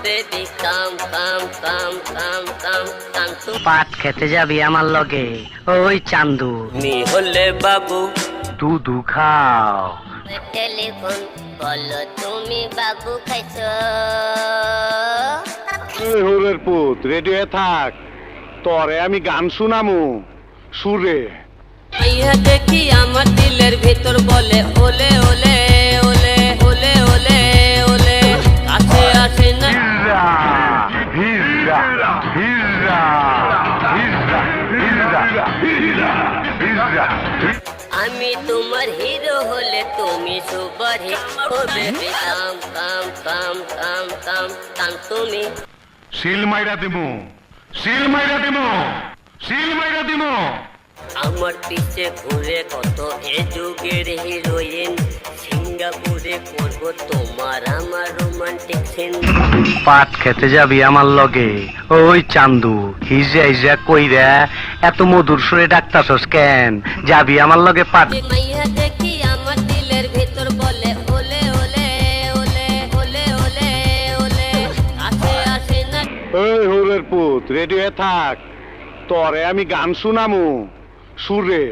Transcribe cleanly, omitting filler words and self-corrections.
baby কাম কাম কাম কাম কাম কাম পাট খেতে যাবি আমার লগে ওই চান্দু তুমি হলে বাবু দুধু খাও টেলিফোন বলো তুমি বাবু খাইছো হরের পুত রেডিও থাক তরে আমি গান শুনামু সুরে ইহা দেখি আমার দিলের ভিতর বলে ওলে ওলে ওলে ওলে ওলে ওলে কাছে আসে না হিজরা হিজরা হিজরা হিজরা হিজরা হিজরা আমি তোমার হিরো হলে তুমি সুপার হিরো বেবি কাম কাম কাম কাম কাম কাম তুমি শিল মাইরা দিমু শিল মাইরা দিমু শিল মাইরা দিমু আমার পিছে ঘুরে কত এ যুগের হিরোইন সিঙ্গাপুরে করবো তোমার আমার রোমান্টিক সিন পাট খেতে যাবি আমার লগে ওই চান্দু হিজা হিজা কইরা এত মধুর সুরে ডাকতাছস কেন যাবি আমার লগে পাট মাইয়া দেখি আমার দিলের ভিতর বলে ওলে ওলে ওলে ওলে ওলে ওলে কাছে আসে না এই হরের পুত রেডিও থাক তরে আমি গান শুনামু সুরে